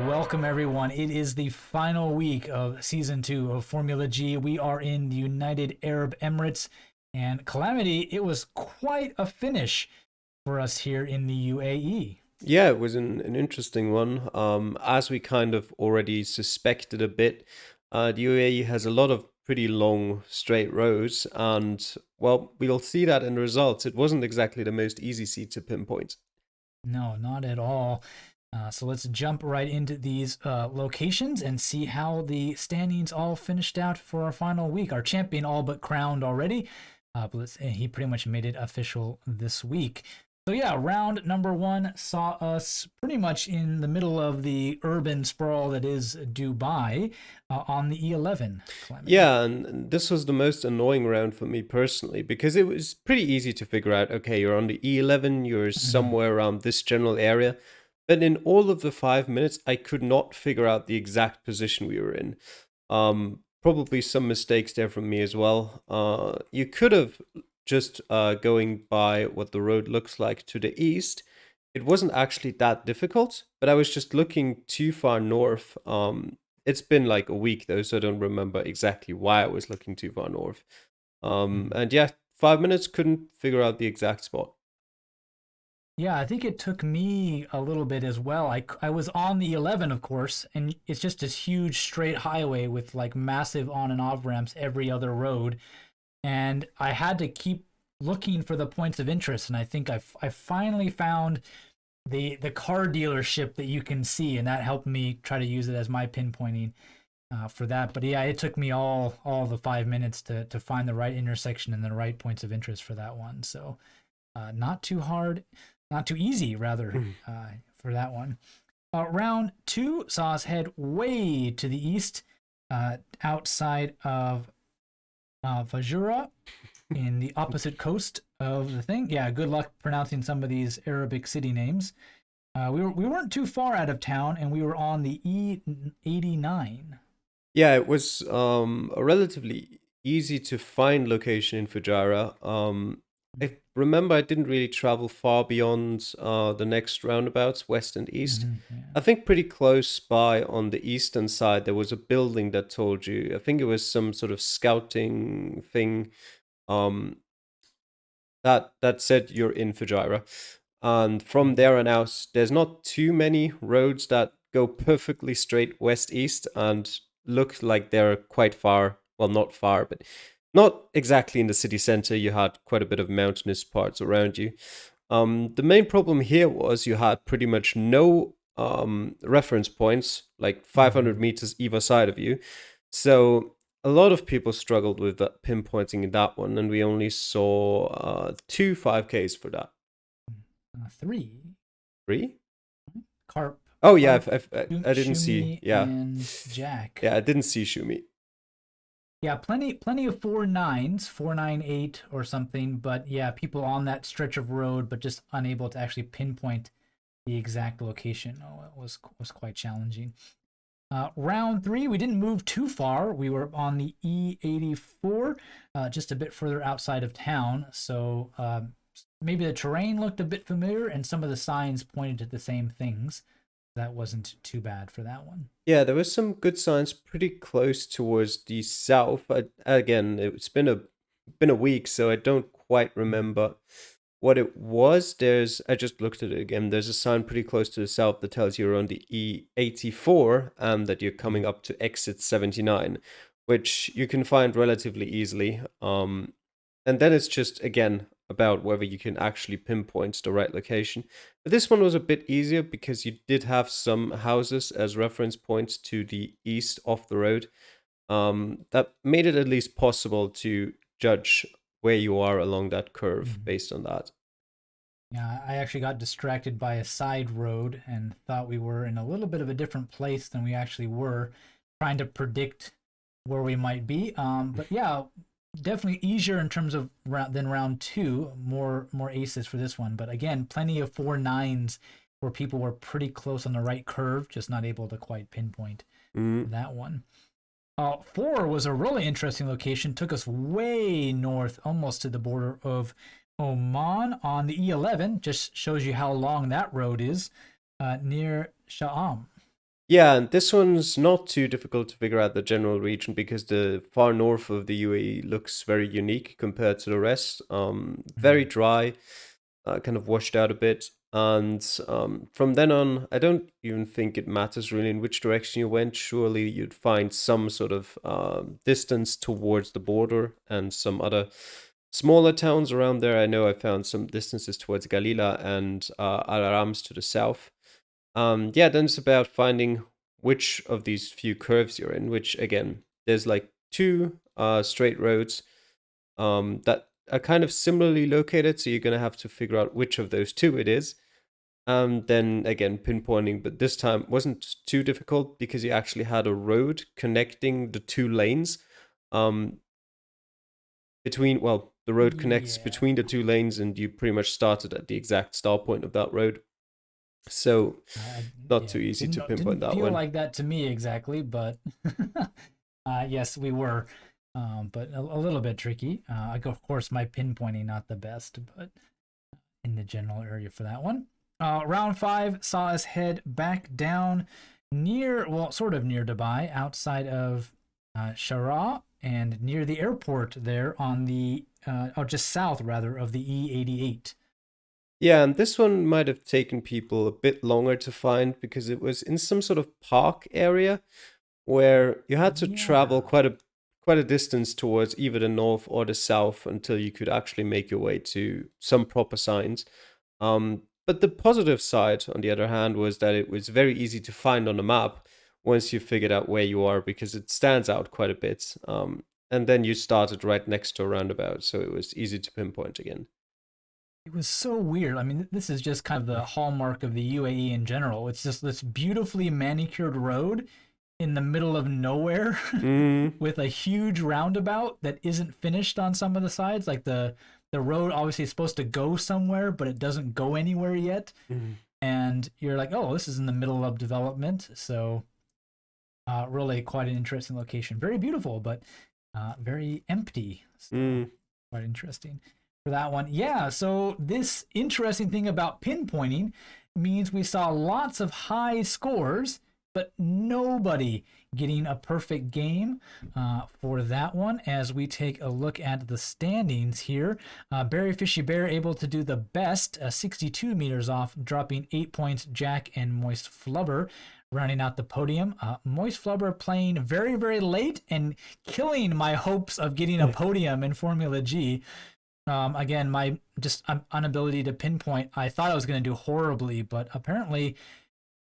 welcome everyone. It is the final week of season 2 of Formula G. We are in the United Arab Emirates, and Calamity, it was quite a finish for us here in the UAE. Yeah, it was an interesting one. As we kind of already suspected a bit, the UAE has a lot of pretty long straight roads, and well, we'll see that in the results. It wasn't exactly the most easy seat to pinpoint. No, not at all. So let's jump right into these locations and see how the standings all finished out for our final week. Our champion all but crowned already, but he pretty much made it official this week. So yeah, round number 1 saw us pretty much in the middle of the urban sprawl that is Dubai on the E11. Calamity. Yeah, and this was the most annoying round for me personally because it was pretty easy to figure out, okay, you're on the E11, you're somewhere around this general area. But in all of the 5 minutes, I could not figure out the exact position we were in. Probably some mistakes there from me as well. You could have just going by what the road looks like to the east. It wasn't actually that difficult, but I was just looking too far north. It's been like a week though, so I don't remember exactly why I was looking too far north. And yeah, 5 minutes couldn't figure out the exact spot. Yeah, I think it took me a little bit as well. I was on the 11, of course, and it's just this huge straight highway with like massive on and off ramps every other road. And I had to keep looking for the points of interest. And I think I finally found the car dealership that you can see, and that helped me try to use it as my pinpointing for that. But yeah, it took me all the 5 minutes to find the right intersection and the right points of interest for that one. So not too hard, not too easy, rather, for that one. Round 2 saw us head way to the east, outside of Fajura, in the opposite coast of the thing. Yeah, good luck pronouncing some of these Arabic city names. We weren't too far out of town, and we were on the E89. Yeah, it was a relatively easy to find location in Fujairah. I remember I didn't really travel far beyond the next roundabouts, west and east. Yeah. I think pretty close by on the eastern side, there was a building that told you, I think it was some sort of scouting thing um, that said you're in Fujairah. And from there on out, there's not too many roads that go perfectly straight west east and look like they're quite far. Well, not far, but not exactly in the city center. You had quite a bit of mountainous parts around you. The main problem here was you had pretty much no reference points, like 500 meters either side of you. So a lot of people struggled with that pinpointing in that one, and we only saw two 5Ks for that. 3. Three? Carp. Oh yeah, Carp, I didn't see. Shumi, Yeah, and Jack. yeah, I didn't see Shumi. Yeah, plenty of 4.9s, 4.98 or something, but yeah, people on that stretch of road, but just unable to actually pinpoint the exact location. Oh, it was quite challenging. Round 3, we didn't move too far. We were on the E84, just a bit further outside of town. So maybe the terrain looked a bit familiar, and some of the signs pointed to the same things. That wasn't too bad for that one. Yeah, there was some good signs pretty close towards the south. Again, it's been a week, so I don't quite remember what it was. I just looked at it again. There's a sign pretty close to the south that tells you're on the E84 and that you're coming up to exit 79, which you can find relatively easily. And then it's just again about whether you can actually pinpoint the right location. But this one was a bit easier because you did have some houses as reference points to the east off the road. That made it at least possible to judge where you are along that curve based on that. Yeah, I actually got distracted by a side road and thought we were in a little bit of a different place than we actually were, trying to predict where we might be. But yeah, definitely easier in terms of than round 2. More aces for this one, but again, plenty of 4.9s where people were pretty close on the right curve, just not able to quite pinpoint that one. 4 was a really interesting location. Took us way north, almost to the border of Oman on the E11. Just shows you how long that road is, near Sha'am. Yeah, and this one's not too difficult to figure out the general region because the far north of the UAE looks very unique compared to the rest. Very Mm. dry, kind of washed out a bit. And from then on, I don't even think it matters really in which direction you went. Surely you'd find some sort of distance towards the border and some other smaller towns around there. I know I found some distances towards Galila and Al Arams to the south. Yeah, then it's about finding which of these few curves you're in, which again, there's like two straight roads that are kind of similarly located, so you're going to have to figure out which of those two it is. Then again, pinpointing, but this time wasn't too difficult because you actually had a road connecting the two lanes. Um, the road connects Yeah. between the two lanes, and you pretty much started at the exact start point of that road. So, I not too yeah, easy to pinpoint didn't that feel one. like that to me exactly, but yes, we were, but a little bit tricky. Of course, my pinpointing not the best, but in the general area for that one. Round five saw us head back down near, well, sort of near Dubai, outside of Shara and near the airport there on the, or just south rather, of the E88. Yeah, and this one might have taken people a bit longer to find because it was in some sort of park area where you had to travel Yeah. quite a distance towards either the north or the south until you could actually make your way to some proper signs. But the positive side, on the other hand, was that it was very easy to find on the map once you figured out where you are because it stands out quite a bit. And then you started right next to a roundabout, so it was easy to pinpoint again. It was so weird. I mean, this is just kind of the hallmark of the UAE in general. It's just this beautifully manicured road in the middle of nowhere Mm, with a huge roundabout that isn't finished on some of the sides. Like the road obviously is supposed to go somewhere, but it doesn't go anywhere yet. mm, And you're like, oh, this is in the middle of development. So really quite an interesting location. Very beautiful, but very empty. So mm. quite interesting for that one. Yeah, so this interesting thing about pinpointing means we saw lots of high scores, but nobody getting a perfect game for that one. As we take a look at the standings here, Barry Fishy Bear able to do the best, 62 meters off, dropping 8 points. Jack and Moist Flubber rounding out the podium. Moist Flubber playing very, very late and killing my hopes of getting a podium in Formula G. Again, my just inability to pinpoint. I thought I was going to do horribly, but apparently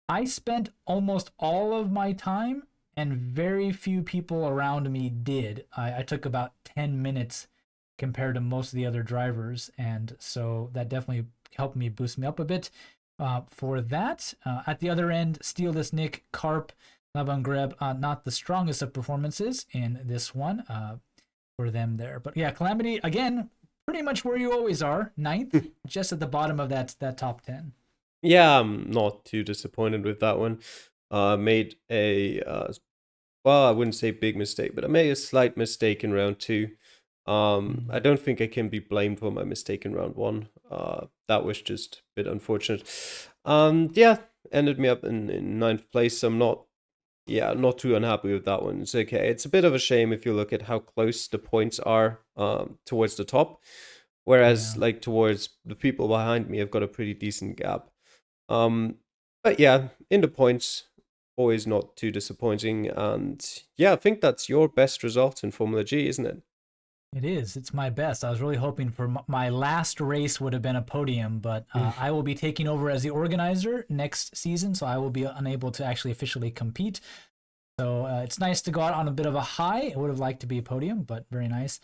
I spent almost all of my time, and very few people around me did. I took about 10 minutes compared to most of the other drivers, and so that definitely helped me boost me up a bit for that. At the other end, Steal This Nick, Carp, Laban Greb, not the strongest of performances in this one for them there. But yeah, Calamity, again, pretty much where you always are, ninth, just at the bottom of that top 10. Yeah, I'm not too disappointed with that one. Made a well, I wouldn't say big mistake, but I made a slight mistake in round two. I Mm. don't think I can be blamed for my mistake in round one. That was just a bit unfortunate. Yeah, ended me up in ninth place. So I'm not, yeah, not too unhappy with that one. It's okay. It's a bit of a shame if you look at how close the points are towards the top, whereas Yeah. like towards the people behind me, I've got a pretty decent gap. Um, but yeah, in the points, always not too disappointing. And yeah, I think that's your best result in Formula G, isn't it? It is. It's my best. I was really hoping for my last race would have been a podium, but I will be taking over as the organizer next season, so I will be unable to actually officially compete. So it's nice to go out on a bit of a high. I would have liked to be a podium, but very nice.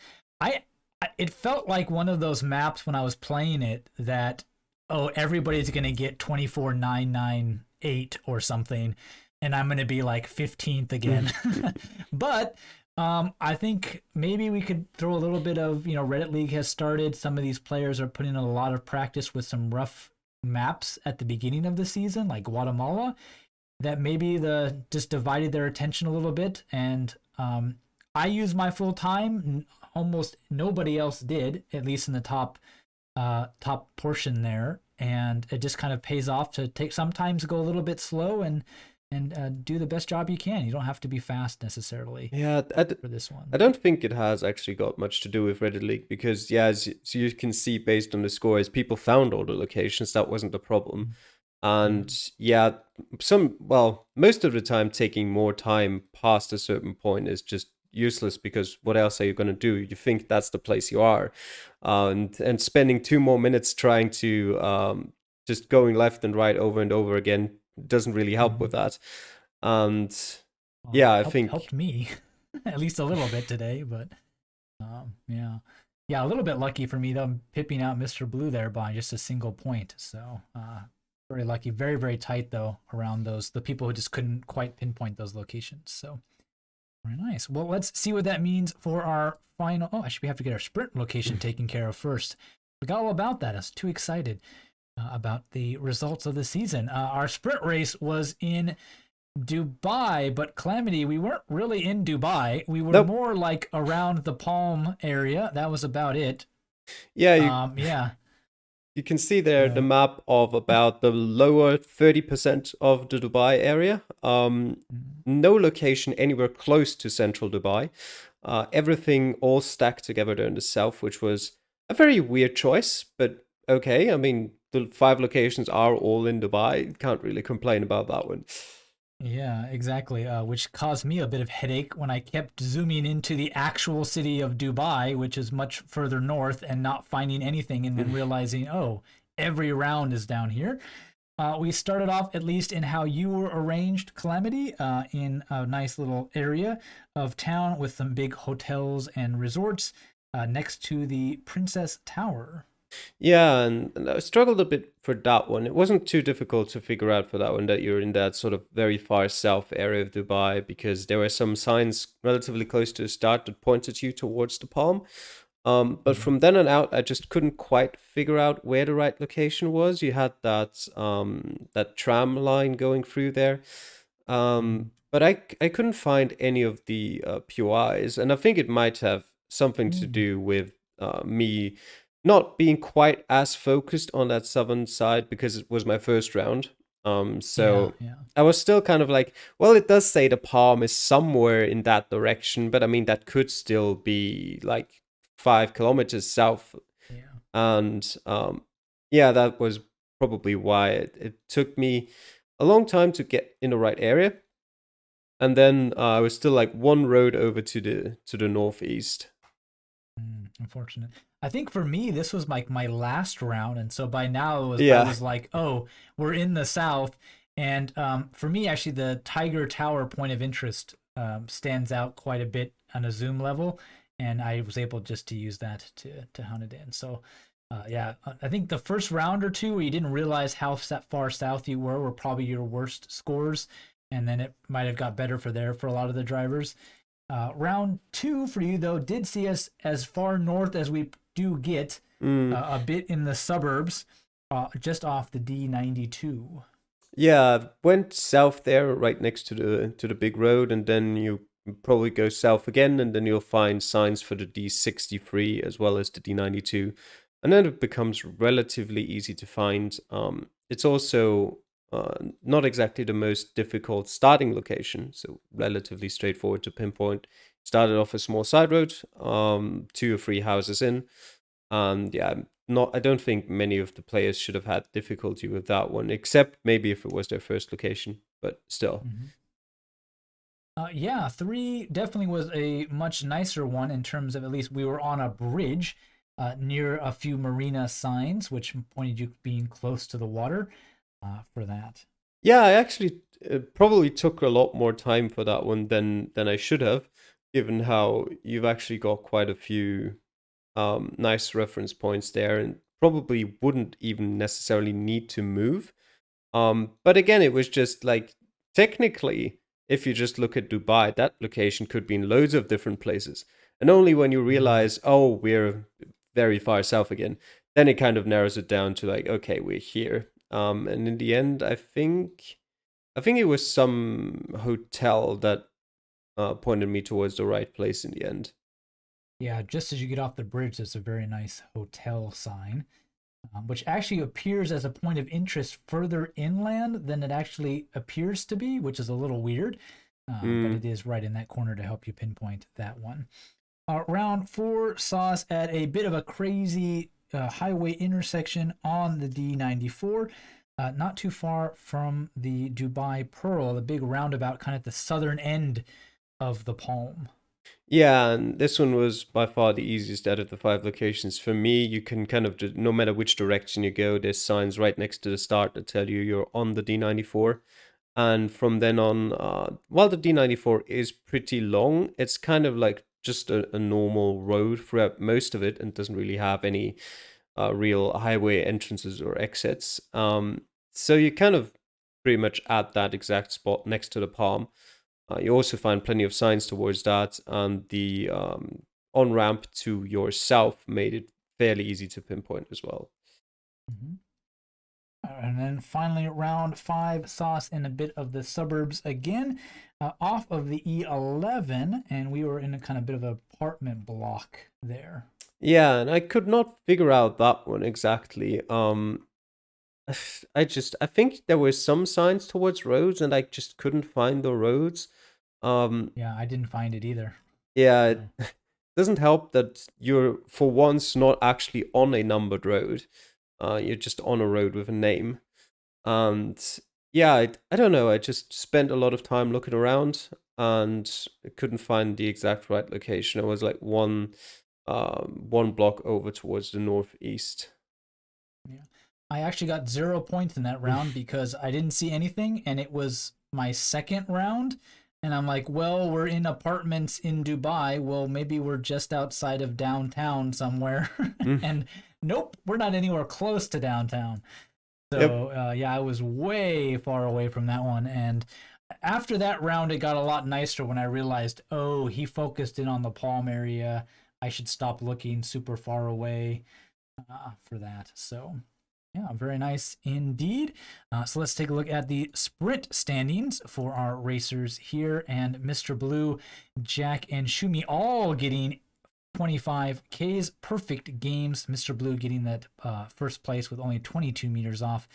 It felt like one of those maps when I was playing it that everybody's gonna get 24,998 or something, and I'm gonna be like 15th again. But I think maybe we could throw a little bit of, Reddit League has started. Some of these players are putting in a lot of practice with some rough maps at the beginning of the season, like Guatemala, that maybe just divided their attention a little bit. And I use my full time. Almost nobody else did, at least in the top portion there. And it just kind of pays off to take sometimes go a little bit slow and and do the best job you can. You don't have to be fast necessarily Yeah, for this one. I don't think it has actually got much to do with Reddit League because, yeah, so you can see based on the scores, people found all the locations. That wasn't the problem. Mm. Yeah. And yeah, most of the time, taking more time past a certain point is just useless because what else are you going to do? You think that's the place you are. And spending 2 more minutes trying to just going left and right over and over again doesn't really help with Hmm. that. And Well, yeah, I helped think. me at least a little bit today, but yeah, yeah, a little bit lucky for me though. I'm pipping out Mr. Blue there by just a single point. So very lucky. Very very tight though around those the people who just couldn't quite pinpoint those locations. So very nice. Well, let's see what that means for our final. Oh, actually, we have to get our sprint location taken care of first. We got all about that. I was too excited about the results of the season. Our sprint race was in Dubai, but Calamity, we weren't really in Dubai. We were Nope. more like around the Palm area. That was about it. Yeah, Yeah. you can see there the Uh, map of about the lower 30% of the Dubai area. No location anywhere close to central Dubai. Everything all stacked together there in the south, which was a very weird choice, but okay. I mean, the 5 locations are all in Dubai. Can't really complain about that one. yeah, exactly. Which caused me a bit of headache when I kept zooming into the actual city of Dubai, which is much further north, and not finding anything, and then realizing, oh, every round is down here. We started off, at least in how you were arranged, Calamity, in a nice little area of town with some big hotels and resorts next to the Princess Tower. Yeah, and I struggled a bit for that one. It wasn't too difficult to figure out for that one that you're in that sort of very far south area of Dubai because there were some signs relatively close to the start that pointed you towards the Palm. But Mm-hmm. from then on out, I just couldn't quite figure out where the right location was. You had that tram line going through there, but I couldn't find any of the POIs, and I think it might have something to Mm-hmm. do with me not being quite as focused on that southern side because it was my first round. Yeah, So yeah, I was still kind of like, well, it does say the palm is somewhere in that direction, but I mean that could still be like 5 kilometers south. yeah. And yeah, that was probably why it took me a long time to get in the right area. And then I was still like one road over to the northeast. Unfortunate. I think for me, this was like my last round, and so by now I Yeah. was like, oh, we're in the south. And for me, actually, the Tiger Tower point of interest stands out quite a bit on a zoom level, and I was able just to use that to hunt it in. So yeah, I think the first round or two where you didn't realize how far south you were probably your worst scores, and then it might have got better for a lot of the drivers. Round two for you, though, did see us as far north as we do get, Mm. a bit in the suburbs, just off the D92. Yeah, went south there, right next to the big road, and then you probably go south again, and then you'll find signs for the D63 as well as the D92, and then it becomes relatively easy to find. It's also not exactly the most difficult starting location, so relatively straightforward to pinpoint. Started off a small side road, 2 or 3 houses in, and yeah, not. I don't think many of the players should have had difficulty with that one, except maybe if it was their first location. But still, Mm-hmm. Yeah, three definitely was a much nicer one in terms of at least we were on a bridge near a few marina signs, which pointed you being close to the water for that. yeah, I actually probably took a lot more time for that one than I should have, given how you've actually got quite a few nice reference points there, and probably wouldn't even necessarily need to move. But again, it was just like technically, if you just look at Dubai, that location could be in loads of different places. And only when you Mm-hmm. realize, oh, we're very far south again, then it kind of narrows it down to like, okay, we're here. And in the end, I think it was some hotel that pointed me towards the right place in the end. Yeah, just as you get off the bridge, there's a very nice hotel sign. which actually appears as a point of interest further inland than it actually appears to be, which is a little weird. But Mm. it is right in that corner to help you pinpoint that one. Round four saw us at a bit of a crazy highway intersection on the D94, not too far from the Dubai Pearl, the big roundabout kind of at the southern end of the Palm. Yeah, and this one was by far the easiest out of the five locations. For me, you can kind of, no matter which direction you go, there's signs right next to the start that tell you you're on the D94. And from then on, while the D94 is pretty long, it's kind of like just a normal road throughout most of it and doesn't really have any real highway entrances or exits. So you kind of pretty much at that exact spot next to the Palm. You also find plenty of signs towards that, and the on ramp to your south made it fairly easy to pinpoint as well. Mm-hmm. And then finally, round five saw us in a bit of the suburbs again, off of the E11, and we were in a kind of bit of an apartment block there. Yeah, and I could not figure out that one exactly. I think there were some signs towards roads, and I just couldn't find the roads. Um, Yeah, I didn't find it either. yeah, it So. doesn't help that you're for once not actually on a numbered road. You're just on a road with a name. And yeah, I don't know. I just spent a lot of time looking around and couldn't find the exact right location. I was like one block over towards the northeast. Yeah. I actually got 0 points in that round because I didn't see anything, and it was my second round. And I'm like, well, we're in apartments in Dubai. Well, maybe we're just outside of downtown somewhere. Mm. And nope, we're not anywhere close to downtown. Yep. So, yeah, I was way far away from that one. And after that round, it got a lot nicer when I realized, oh, he focused in on the Palm area. I should stop looking super far away for that. So, yeah, very nice indeed. So let's take a look at the sprint standings for our racers here. And Mr. Blue, Jack, and Shumi all getting 25Ks, perfect games. Mr. Blue getting that first place with only 22 meters off.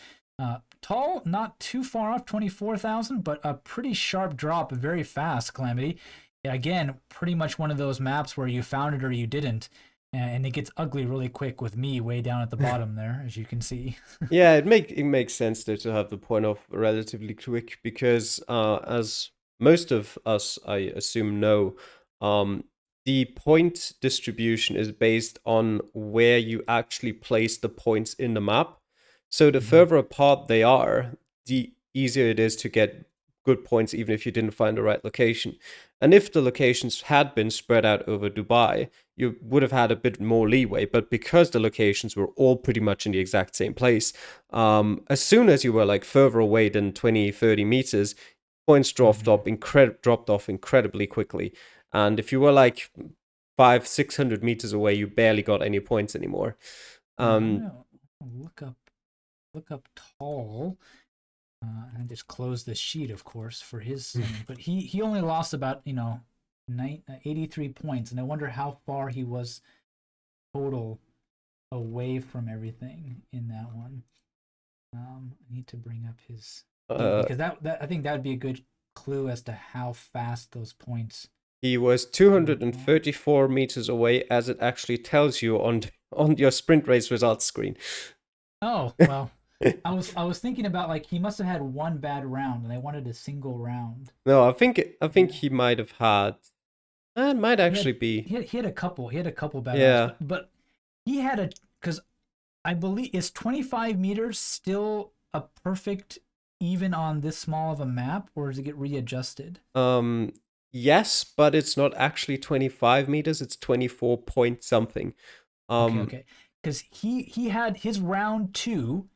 Tall, not too far off, 24,000, but a pretty sharp drop, very fast, Calamity. Again, pretty much one of those maps where you found it or you didn't. And it gets ugly really quick with me way down at the bottom there, as you can see. Yeah, it makes sense though to have the point off relatively quick because as most of us I assume know, um the point distribution is based on where you actually place the points in the map. So the Mm-hmm. further apart they are, the easier it is to get good points even if you didn't find the right location. And if the locations had been spread out over Dubai, you would have had a bit more leeway. But because the locations were all pretty much in the exact same place, as soon as you were like further away than 20, 30 meters, points Mm-hmm. dropped off incredibly quickly. And if you were like 500, 600 meters away, you barely got any points anymore. Yeah, I'm Um, gonna look up tall. And just close this sheet, of course, for his standing. But he only lost about 83 points, and I wonder how far he was total away from everything in that one. I need to bring up his uh, because that I think that would be a good clue as to how fast those points he was would go. 234 meters away, as it actually tells you on your sprint race results screen. Oh well, I was thinking about like he must have had one bad round, and I wanted a single round. No, I think Yeah, he might have had. It might he actually had be. he had a couple bad rounds, Yeah. but he had a because I believe is 25 meters still a perfect even on this small of a map, or does it get readjusted? Um. Yes, but it's not actually 25 meters. It's 24 point something. Okay, Um. okay. Because he had his round two,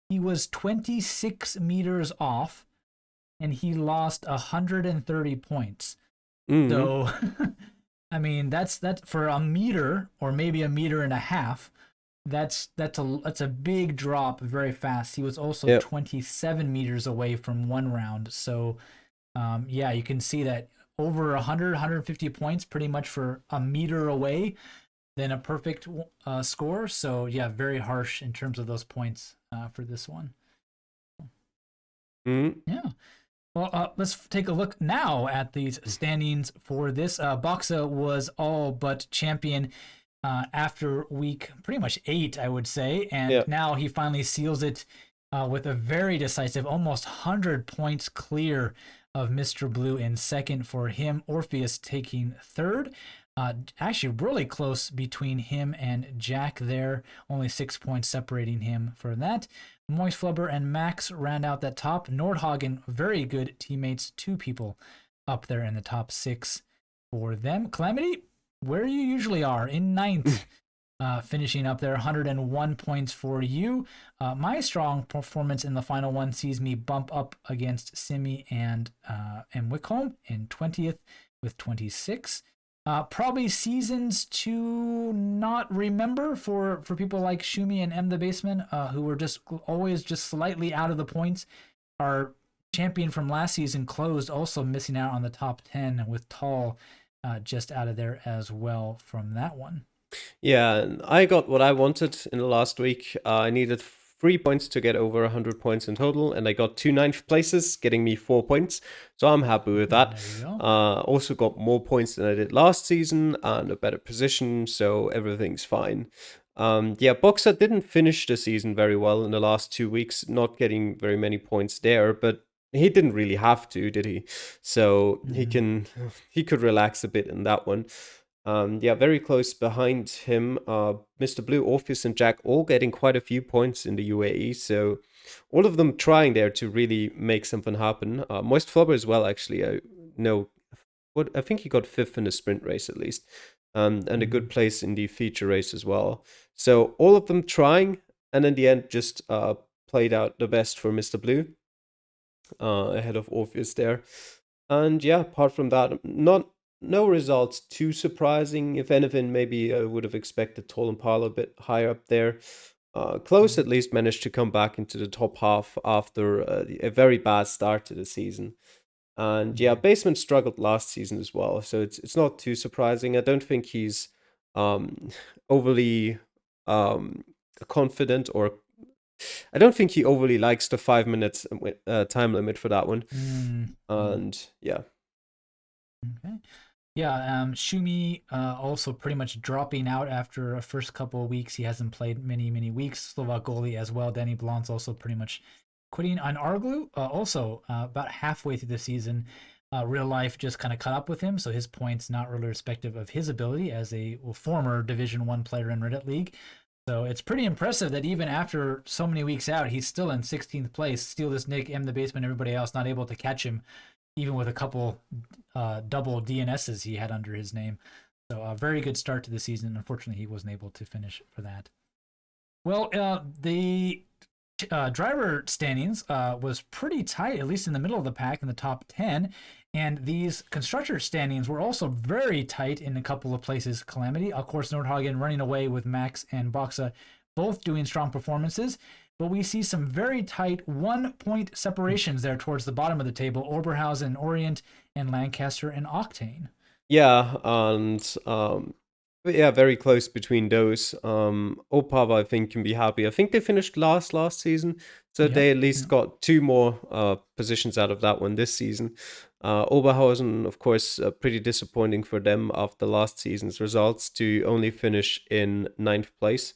he was 26 meters off, and he lost 130 points. Mm, So, I mean, that's for a meter or maybe a meter and a half. That's a big drop very fast. He was also yeah. 27 meters away from one round. So, yeah, you can see that over 100, 150 points pretty much for a meter away. than a perfect score. So yeah, very harsh in terms of those points for this one. Mm, Yeah. Well, let's take a look now at these standings for this. Boxa was all but champion after week pretty much 8, I would say. And yeah. now he finally seals it with a very decisive, almost 100 points clear of Mr. Blue in second for him. Orpheus taking third. Actually, really close between him and Jack there. Only 6 points separating him for that. Moist Flubber and Max round out that top. Nordhagen, very good teammates. 2 people up there in the top 6 for them. Calamity, where you usually are, in ninth, finishing up there. 101 points for you. My strong performance in the final one sees me bump up against Simi and Wickholm in 20th with 26. Probably seasons to not remember for people like Shumi and M the Baseman, who were just always just slightly out of the points. Our champion from last season closed, also missing out on the top 10 with Tall just out of there as well from that one. Yeah, and I got what I wanted in the last week. I needed 3 points to get over 100 points in total, and I got 2 9th places, getting me 4 points. So I'm happy with that. There you go. Also got more points than I did last season and a better position, so everything's fine. Yeah, Boxer didn't finish the season very well in the last 2 weeks, not getting very many points there, but he didn't really have to, did he? So he could relax a bit in that one. Yeah, very close behind him, Mr. Blue, Orpheus, and Jack all getting quite a few points in the UAE. So all of them trying there to really make something happen. Moist Flubber as well, actually. I know what I think he got 5th in the sprint race at least, and a good place in the feature race as well. So all of them trying, and in the end, just played out the best for Mr. Blue, ahead of Orpheus there. And yeah, apart from that, no results too surprising. If anything, maybe I would have expected Tall Impala a bit higher up there. Close at least managed to come back into the top half after a very bad start to the season. And yeah, Basement struggled last season as well, so it's not too surprising. I don't think he's overly confident, or I don't think he overly likes the 5 minutes time limit for that one. And yeah. Okay. Yeah, Shumi also pretty much dropping out after a first couple of weeks. He hasn't played many weeks. Slovak goalie as well. Danny Blon's also pretty much quitting. On Arglu, also about halfway through the season, real life just kind of caught up with him. So his points not really respective of his ability as a former Division 1 player in Reddit League. So it's pretty impressive that even after so many weeks out, he's still in 16th place. Steal this Nick, M the Basement, everybody else not able to catch him, even with a couple double DNSs he had under his name. So a very good start to the season. Unfortunately, he wasn't able to finish for that. Well, the driver standings was pretty tight, at least in the middle of the pack in the top 10. And these constructor standings were also very tight in a couple of places. Calamity, of course, Nordhagen running away with Max and Boxa, both doing strong performances. But we see some very tight 1-point separations there towards the bottom of the table. Oberhausen, Orient, and Lancaster and Octane. Yeah, and yeah, very close between those. Opava, I think, can be happy. I think they finished last season, so they at least got 2 more positions out of that one this season. Oberhausen, of course, pretty disappointing for them after last season's results to only finish in 9th place.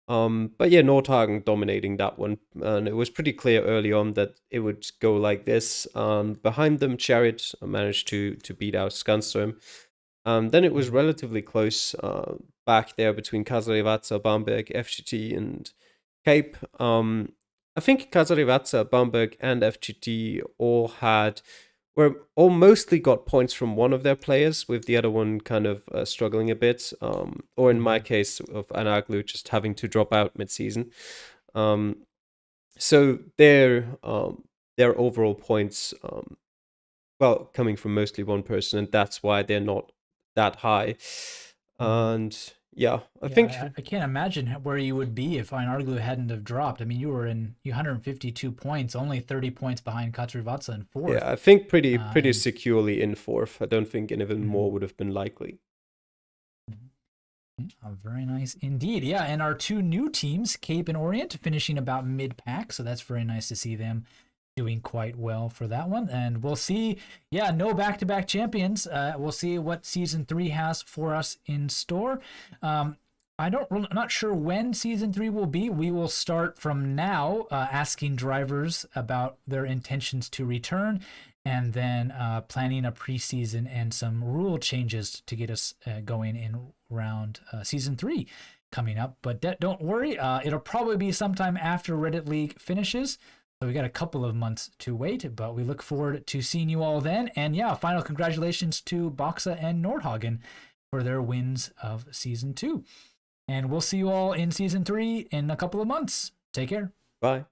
But yeah, Nordhagen dominating that one, and it was pretty clear early on that it would go like this. Behind them, Chariot managed to beat out Skanström. Then it was relatively close back there between Kasarivazza, Bamberg, FGT, and Cape. I think Kasarivazza, Bamberg, and FGT all mostly got points from one of their players, with the other one kind of struggling a bit, or in my case of Anaglu just having to drop out mid-season. So their overall points, coming from mostly one person, and that's why they're not that high. And yeah, I think I can't imagine where you would be if Einarglu hadn't have dropped. I mean, you were in 152 points, only 30 points behind Katsurivatsa in 4th. Yeah, I think pretty securely in 4th. I don't think anything more would have been likely. Very nice indeed. Yeah, and our two new teams, Cape and Orient, finishing about mid-pack, so that's very nice to see them doing quite well for that one. And we'll see. Yeah, no back-to-back champions. We'll see what season 3 has for us in store. I'm not sure when season 3 will be. We will start from now asking drivers about their intentions to return, and then planning a preseason and some rule changes to get us going in around season 3 coming up. But don't worry, it'll probably be sometime after Reddit League finishes. So we got a couple of months to wait, but we look forward to seeing you all then. And yeah, final congratulations to Boxa and Nordhagen for their wins of season 2. And we'll see you all in season 3 in a couple of months. Take care. Bye.